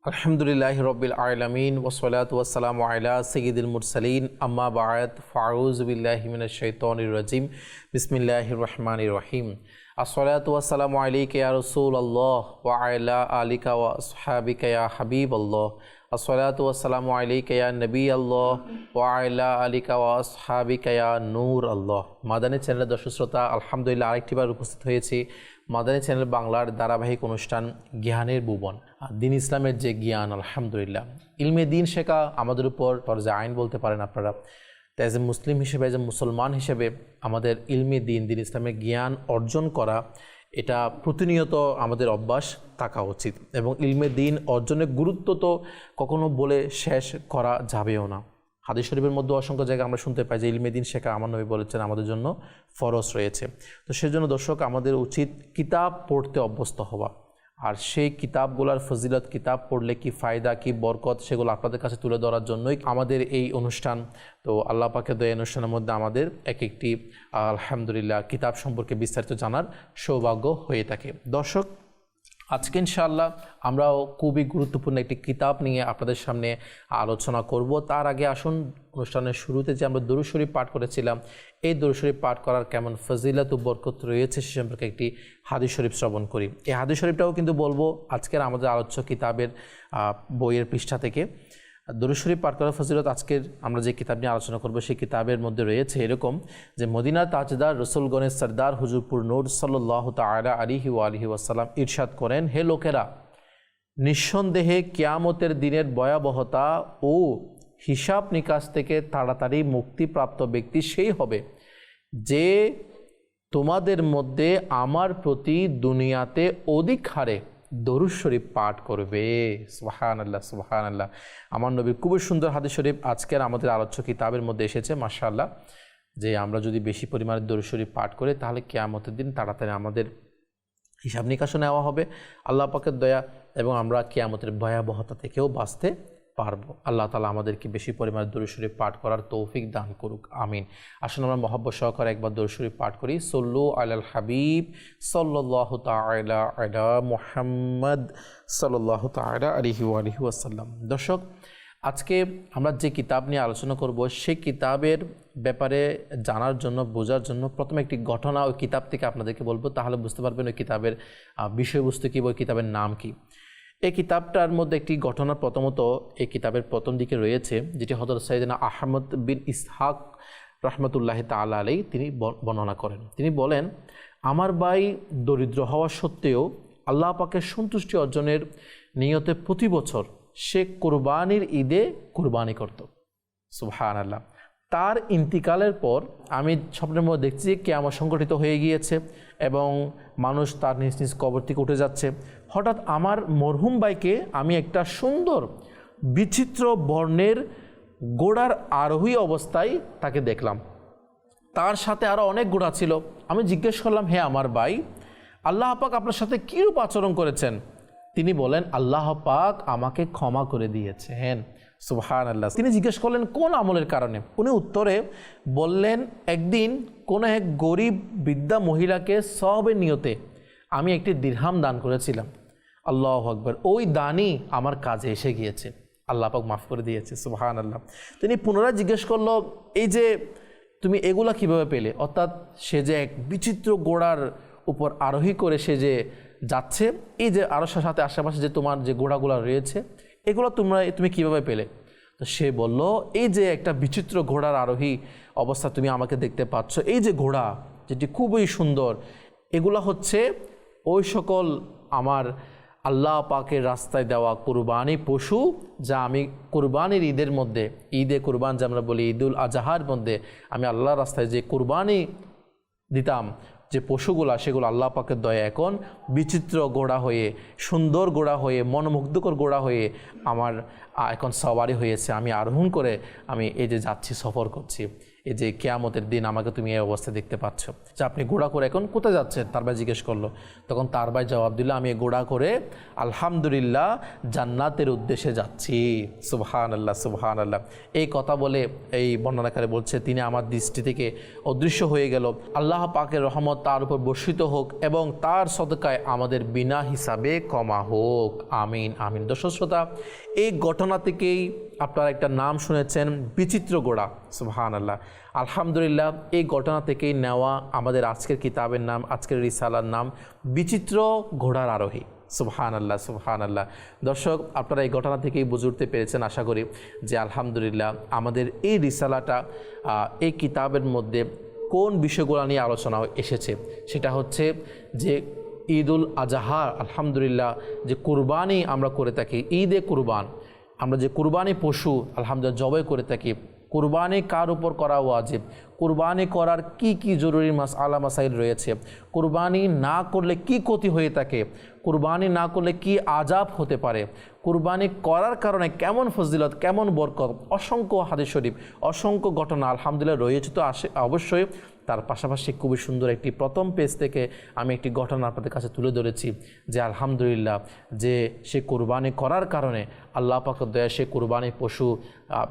আলহামদুলিল্লাহি রব্বিল আলামিন ওয়াসসালাতু ওয়াসসালামু আলা সাইয়্যিদিল মুরসালিন আম্মা বা'দ ফাউযু বিল্লাহি মিনাশ শাইতানির রাজিম বিসমিল্লাহির রহমানির রহিম আসসালাতু ওয়াসসালামু আলাইকা ইয়া রাসূলুল্লাহ ওয়া আলা আলিকা ওয়া আসহাবিকা ইয়া হাবিবাল্লাহ আসসালাতু ওয়াসসালামু আলাইকা ইয়া নবিয়াল্লাহ ওয়া আলা আলিকা ওয়া আসহাবিকা ইয়া নূর আল্লাহ। মাদানী চ্যানেলের দর্শক শ্রোতা, আলহামদুলিল্লাহ আরেকটিবার উপস্থিত হয়েছি মাদানী চ্যানেল বাংলার ধারাবাহিক অনুষ্ঠান জ্ঞানের ভুবন, দিন ইসলামের যে জ্ঞান। আলহামদুলিল্লাহ ইলমে দিন শেখা আমাদের উপর ফরজে আইন বলতে পারেন আপনারা। তো এজ এ মুসলিম হিসেবে, এজ এ মুসলমান হিসেবে আমাদের ইলমে দিন ইসলামের জ্ঞান অর্জন করা এটা প্রতিনিয়ত আমাদের অভ্যাস থাকা উচিত, এবং ইলমে দিন অর্জনের গুরুত্ব তো কখনো বলে শেষ করা যাবেও না। হাদিস শরীফের মধ্যে অসংখ্য জায়গায় আমরা শুনতে পাই যে ইলমে দিন শেখা আমার নবী বলেছেন আমাদের জন্য ফরজ রয়েছে। তো সেজন্য দর্শক আমাদের উচিত কিতাব পড়তে অভ্যস্ত হওয়া, আর সেই কিতাবগুলোর ফজিলত, কিতাব পড়লে কি ফায়দা, কি বরকত, সেগুলো আপনাদের কাছে তুলে ধরার জন্যই আমাদের এই অনুষ্ঠান। তো আল্লাহ পাকের দয়া অনুষ্ঠানের মধ্যে আমাদের একটি আলহামদুলিল্লাহ কিতাব সম্পর্কে বিস্তারিত জানার সৌভাগ্য হয়ে থাকে। দর্শক, আজকে ইনশাআল্লাহ আমরাও খুবই গুরুত্বপূর্ণ একটি কিতাব নিয়ে আপনাদের সামনে আলোচনা করব। তার আগে আসুন অনুষ্ঠানের শুরুতে যে আমরা দুরূদ শরীফ পাঠ করেছিলাম, এই দুরূদ শরীফ পাঠ করার কেমন ফজিলত ও বরকত রয়েছে সে সম্পর্কে একটি হাদিস শরীফ শ্রবণ করি। এই হাদিস শরীফটাও কিন্তু বলবো আজকের আমাদের আলোচ্য কিতাবের বইয়ের পৃষ্ঠা থেকে। দুরূদ শরীফ পাঠ করার ফজিলত আজকের আমরা যে কিতাব নিয়ে আলোচনা করব সেই কিতাবের মধ্যে রয়েছে এরকম যে মদিনার তাজদার রসুলগণের সরদার হুজুরপুর নূর সাল্লাল্লাহু তাআলা আলাইহি ওয়া আলিহি ওয়াসাল্লাম ইরশাদ করেন, হে লোকেরা, নিঃসন্দেহে কিয়ামতের দিনের ভয়াবহতা ও হিসাব নিকাশ থেকে তাড়াতাড়ি মুক্তিপ্রাপ্ত ব্যক্তি সেই হবে যে তোমাদের মধ্যে আমার প্রতি দুনিয়াতে অধিক হারে দরুদ শরীফ পাঠ করবে। সুবহানাল্লাহ, সুবহানাল্লাহ। আমার নবীর খুবই সুন্দর হাদিস শরীফ আজকের আমাদের আলোচ্য কিতাবের মধ্যে এসেছে। মাশাআল্লাহ, যে আমরা যদি বেশি পরিমাণে দরুদ শরীফ পাঠ করি তাহলে কিয়ামতের দিন তাড়াতাড়ি আমাদের হিসাব নিকাশও নেওয়া হবে আল্লাহ পাকের দয়া, এবং আমরা কিয়ামতের ভয়াবহতা থেকেও বাঁচতে পারবো। আল্লাহ তাআলা আমাদেরকে বেশি পরিমাণে দরুদ শরীফ পাঠ করার তৌফিক দান করুক, আমিন। আসুন আমরা মহব্বত সহকারে একবার দরুদ শরীফ পাঠ করি। সল্লু আলাল হাবিব সাল্লাল্লাহু তাআলা আলা মুহাম্মদ সাল্লাল্লাহু তাআলা আলাইহি ওয়া আলিহি ওয়াসাল্লাম। দর্শক, আজকে আমরা যে কিতাব নিয়ে আলোচনা করব সেই কিতাবের ব্যাপারে জানার জন্য, বোঝার জন্য প্রথমে একটি ঘটনা ওই কিতাব থেকে আপনাদেরকে বলবো, তাহলে বুঝতে পারবেন ওই কিতাবের বিষয়বস্তু কী, ওই কিতাবের নাম কি। এই কিতাবটার মধ্যে একটি ঘটনা প্রথমত এই কিতাবের প্রথম দিকে রয়েছে, যেটি হযরত সাইয়েদনা আহমদ বিন ইসহাক রাহমাতুল্লাহি তাআলা আলাইহি তিনি বর্ণনা করেন। তিনি বলেন, আমার ভাই দরিদ্র হওয়া সত্ত্বেও আল্লাহ পাকের সন্তুষ্টি অর্জনের নিয়তে প্রতি বছর সে কোরবানির ঈদে কোরবানি করত। সুবহানাল্লাহ। তার ইন্তিকালের পর আমি স্বপ্নের মধ্যে দেখছি যে কিয়ামত সংগঠিত হয়ে গিয়েছে এবং মানুষ তার নিজ নিজ কবর থেকে উঠে যাচ্ছে। হঠাৎ আমার মরহুম ভাইকে আমি একটা সুন্দর বিচিত্র বর্ণের ঘোড়ার আরোহী অবস্থায় তাকে দেখলাম। তার সাথে আরও অনেক ঘোড়া ছিল। আমি জিজ্ঞেস করলাম, হে আমার ভাই, আল্লাহ পাক আপনার সাথে কীরূপ আচরণ করেছেন? তিনি বলেন, আল্লাহ পাক আমাকে ক্ষমা করে দিয়েছেন। সুবহানাল্লাহ। তিনি জিজ্ঞেস করলেন কোন আমলের কারণে? উনি উত্তরে বললেন, একদিন কোনো এক গরিব বৃদ্ধা মহিলাকে সওয়াবের নিয়তে আমি একটি দিরহাম দান করেছিলাম। আল্লাহু আকবার। ওই দানই আমার কাজে এসে গিয়েছে, আল্লাহ পাক মাফ করে দিয়েছে। সুবহানাল্লাহ। তিনি পুনরায় জিজ্ঞেস করলো, এই যে তুমি এগুলা কিভাবে পেলে? অর্থাৎ সে যে এক বিচিত্র ঘোড়ার উপর আরোহী করে সে যে যাচ্ছে, এই যে আরো সাথে আশেপাশে যে তোমার যে ঘোড়াগুলো রয়েছে এগুলো তুমি কিভাবে পেলে? তো সে বলল, এই যে একটা বিচিত্র ঘোড়ার আরোহী অবস্থা তুমি আমাকে দেখতে পাচ্ছ, এই যে ঘোড়া যেটি খুবই সুন্দর, এগুলো হচ্ছে ওই সকল আমার আল্লাহ পাকের রাস্তায় দেওয়া কুরবানি পশু, যা আমি কুরবানির ঈদের মধ্যে, ঈদে কুরবান যে আমরা বলি, ঈদুল আজহার মধ্যে আমি আল্লাহর রাস্তায় যে কুরবানি দিতাম, যে পশুগুলা, সেগুলো আল্লাহ পাকের দয়া এখন বিচিত্র ঘোড়া হয়ে, সুন্দর ঘোড়া হয়ে, মনোমুগ্ধকর ঘোড়া হয়ে আমার এখন সওয়ারি হয়েছে। আমি আরোহণ করে আমি এই যে যাচ্ছি, সফর করছি। এই যে কিয়ামতের দিন আমাকে তুমি এই অবস্থায় দেখতে পাচ্ছ, যে আপনি ঘোড়া করে এখন কোথায় যাচ্ছেন, তার ভাই জিজ্ঞেস করলো। তখন তার ভাই জবাব দিল, আমি ঘোড়া করে আলহামদুলিল্লাহ জান্নাতের উদ্দেশ্যে যাচ্ছি। সুবহানাল্লাহ সুবহানাল্লাহ। এই কথা বলে এই বর্ণনাকারে বলছে, তিনি আমার দৃষ্টি থেকে অদৃশ্য হয়ে গেল। আল্লাহ পাকের রহমত তার উপর বর্ষিত হোক এবং তার সদকায় আমাদের বিনা হিসাবে ক্ষমা হোক, আমিন আমিন। দর্শক শ্রোতা, এই ঘটনা থেকেই আপনারা একটা নাম শুনেছেন, বিচিত্র ঘোড়া। সুবহানাল্লাহ, আলহামদুলিল্লাহ। এই ঘটনা থেকেই নেওয়া আমাদের আজকের কিতাবের নাম, আজকের রিসালার নাম বিচিত্র ঘোড়ার আরোহী। সুবহানাল্লাহ সুবহানাল্লাহ। দর্শক, আপনারা এই ঘটনা থেকেই বুঝে উঠতে পেরেছেন আশা করি যে আলহামদুলিল্লাহ আমাদের এই রিসালাটা, এই কিতাবের মধ্যে কোন বিষয়গুলো নিয়ে আলোচনা এসেছে। সেটা হচ্ছে যে ঈদুল আজহা, আলহামদুলিল্লাহ যে কুরবানি আমরা করে থাকি, ঈদে কুরবান, আমরা যে কুরবানি পশু আলহামদুলিল্লাহ জবাই করে থাকি, কুরবানি কার উপর করা ওয়াজিব, কুরবানি করার কি কি জরুরি মাসআলা মাসাইল রয়েছে, কুরবানি না করলে কি ক্ষতি হয়ে থাকে, কুরবানি না করলে কি আযাব হতে পারে, কুরবানি করার কারণে কেমন ফজিলত, কেমন বরকত, অসংখ্য হাদিস শরীফ, অসংখ্য ঘটনা আলহামদুলিল্লাহ রয়েছে। তো অবশ্যই তার পাশাপাশি খুবই সুন্দর একটি প্রথম পেজ থেকে আমি একটি ঘটনা আপনাদের কাছে তুলে ধরেছি যে আলহামদুলিল্লাহ যে সে কুরবানি করার কারণে আল্লাহ পাকের দয়া সে কুরবানি পশু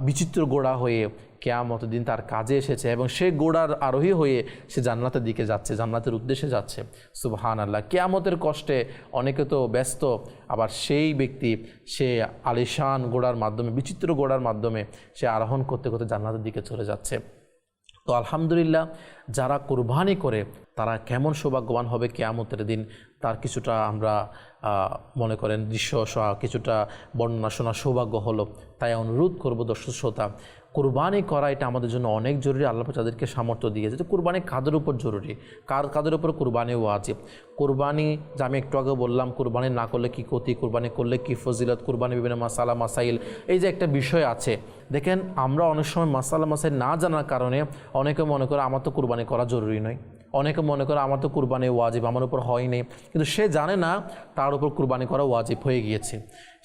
বিচিত্র ঘোড়া হয়ে কিয়ামত দিন তার কাজে এসেছে এবং সে ঘোড়ার আরোহী হয়ে সে জান্নাতের দিকে যাচ্ছে, জান্নাতের উদ্দেশ্যে যাচ্ছে। সুবহানাল্লাহ। কিয়ামতের কষ্টে অনেকে তো ব্যস্ত, আবার সেই ব্যক্তি সে আলিশান ঘোড়ার মাধ্যমে, বিচিত্র ঘোড়ার মাধ্যমে সে আরোহণ করতে করতে জান্নাতের দিকে চলে যাচ্ছে। তো আলহামদুলিল্লাহ যারা কুরবানি করে তারা কেমন সৌভাগ্যবান হবে কিয়ামতের দিন, তার কিছুটা আমরা মনে করেন দৃশ্য কিছুটা বর্ণনা শোনার সৌভাগ্য হলো। তাই অনুরোধ করব দর্শক শ্রোতা, কুরবানি করা এটা আমাদের জন্য অনেক জরুরি। আল্লাহ যাদেরকে সামর্থ্য দিয়েছে, যে কুরবানি কাদের উপর জরুরি, কাদের উপর কুরবানি ওয়াজিব। কুরবানি যে আমি একটু আগে বললাম, কুরবানি না করলে কি ক্ষতি, কুরবানি করলে কি ফজিলত, কুরবানি বিভিন্ন মাসালা মাসাইল, এই যে একটা বিষয় আছে। দেখেন, আমরা অনেক সময় মাসালা মাসাইল না জানার কারণে অনেকে মনে করে আমার তো কুরবানি করা জরুরি নয়, অনেকে মনে করে আমার তো কুরবানি ওয়াজিব, আমার উপর হয়নি। কিন্তু সে জানে না তার উপর কুরবানি করা ওয়াজিব হয়ে গিয়েছে।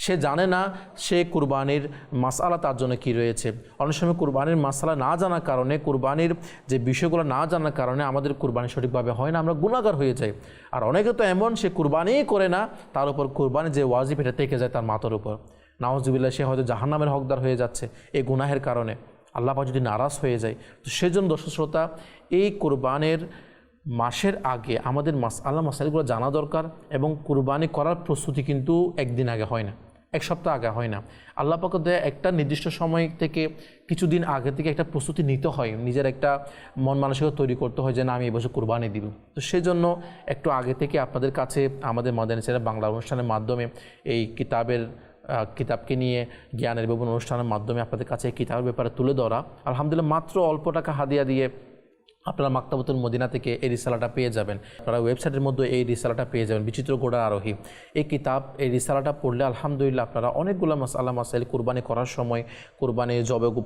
সে জানে না সে কুরবানির মাসালা তার জন্য কি রয়েছে। অনেক সময় কুরবানির মাসালা না জানার কারণে, কুরবানির যে বিষয়গুলো না জানার কারণে আমাদের কুরবানি সঠিকভাবে হয় না, আমরা গুনাহগার হয়ে যাই। আর অনেকে তো এমন, সে কুরবানিই করে না, তার উপর কুরবানি যে ওয়াজিব এটা থেকে যায় তার মাথার উপর। নাউজুবিল্লাহ, সে হয়তো জাহান্নামের হকদার হয়ে যাচ্ছে এই গুনাহের কারণে, আল্লাহ পাক যদি নারাজ হয়ে যায়। তো সেজন্য দর্শক শ্রোতা, এই কুরবানের মাসের আগে আমাদের মাসআলা মাসাইলগুলো জানা দরকার। এবং কুরবানি করার প্রস্তুতি কিন্তু একদিন আগে হয় না, এক সপ্তাহ আগে হয় না। আল্লাহ পাকের দয়া একটা নির্দিষ্ট সময় থেকে কিছুদিন আগে থেকে একটা প্রস্তুতি নিতে হয়, নিজের একটা মন মানসিকতা তৈরি করতে হয় যে না আমি এবছর কুরবানি দিব। তো সেজন্য একটু আগে থেকে আপনাদের কাছে আমাদের মাদানী চ্যানেল বাংলা অনুষ্ঠানের মাধ্যমে এই কিতাবকে নিয়ে জ্ঞানের বিভিন্ন অনুষ্ঠানের মাধ্যমে আপনাদের কাছে এই কিতাবের ব্যাপারে তুলে ধরা। আলহামদুলিল্লাহ মাত্র অল্প টাকা হাদিয়া দিয়ে আপনারা মাকতাবাতুল মদিনা থেকে এই রিসালাটা পেয়ে যাবেন। আপনারা ওয়েবসাইটের মধ্যে এই রিসালাটা পেয়ে যাবেন, বিচিত্র ঘোড়ার আরোহী। এই কিতাব, এই রিসালাটা পড়লে আলহামদুলিল্লাহ আপনারা অনেকগুলো মাসআলা মাসাইল, কুরবানি করার সময়, কুরবানি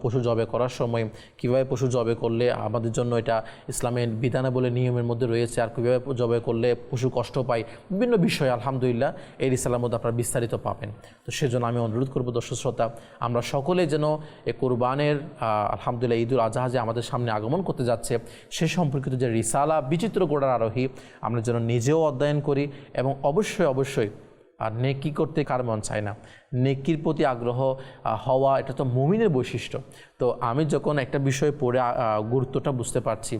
পশু জবে করার সময়, কীভাবে পশু জবে করলে আমাদের জন্য এটা ইসলামের বিধানে বলে নিয়মের মধ্যে রয়েছে, আর কীভাবে জবে করলে পশু কষ্ট পায়, বিভিন্ন বিষয় আলহামদুলিল্লাহ এই রিসালার মধ্যে আপনারা বিস্তারিত পাবেন। তো সেজন্য আমি অনুরোধ করব দর্শক শ্রোতা, আমরা সকলে যেন এই কুরবানের আলহামদুলিল্লাহ ঈদুল আজহা যে আমাদের সামনে আগমন করতে যাচ্ছে সে সম্পর্কিত যে রিসালা বিচিত্র ঘোড়ার আরোহী আমরা যেন নিজেও অধ্যয়ন করি। এবং অবশ্যই আর নেকি করতে কার মন চায় না, নেকির প্রতি আগ্রহ হওয়া এটা তো মুমিনের বৈশিষ্ট্য। তো আমি যখন একটা বিষয় পড়ে গুরুত্বটা বুঝতে পারছি,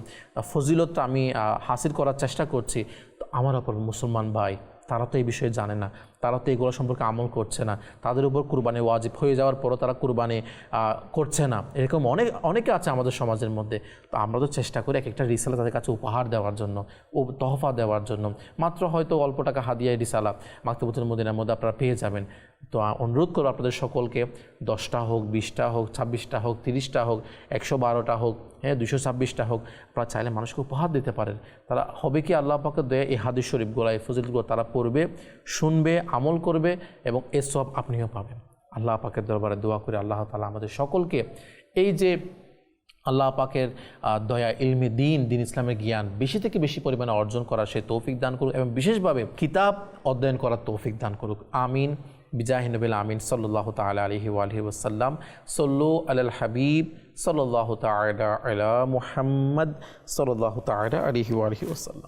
ফজিলতটা আমি হাসিল করার চেষ্টা করছি, তো আমার অপর মুসলমান ভাই তারা তো এই বিষয়ে জানে না, তারা তো এগুলো সম্পর্কে আমল করছে না, তাদের উপর কুরবানি ওয়াজিব হয়ে যাওয়ার পরও তারা কুরবানি করছে না, এরকম অনেকে আছে আমাদের সমাজের মধ্যে। তো আমরা তো চেষ্টা করি এক একটা রিসালা তাদের কাছে উপহার দেওয়ার জন্য, ও তহফা দেওয়ার জন্য। মাত্র হয়তো অল্প টাকা হাদিয়া রিসালা মাকতাবাতুল মদিনার মধ্যে আপনারা পেয়ে যাবেন। তো অনুরোধ করব আপনাদের সকলকে, 10টা হোক, 20টা হোক, 26টা হোক, 30টা হোক, 112টা হোক, 226টা হোক, আপনারা চাইলে মানুষকে উপহার দিতে পারেন। তারা হবে কি আল্লাহ পাকের দয়া এই হাদিস শরীফগুলো, এই ফজিলতগুলো তারা পড়বে, শুনবে, আমল করবে এবং এর সব আপনিও পাবেন। আল্লাহ পাকের দরবারে দোয়া করে আল্লাহ তাআলা আমাদের সকলকে এই যে আল্লাহ পাকের দয়া, ইলমে দিন ইসলামের জ্ঞান বেশি থেকে বেশি পরিমাণে অর্জন করার সে তৌফিক দান করুক এবং বিশেষভাবে কিতাব অধ্যয়ন করার তৌফিক দান করুক। আমিন বিজাহি নবিল আমিন সাল্লাল্লাহু তাআলা আলাইহি ওয়া আলিহি ওয়াসাল্লাম। সল্লু আলাল হাবিব সাল্লাল্লাহু তাআলা আলা মুহাম্মদ সাল্লাল্লাহু তাআলা আলাইহি ওয়া আলিহি ওয়াসাল্লাম।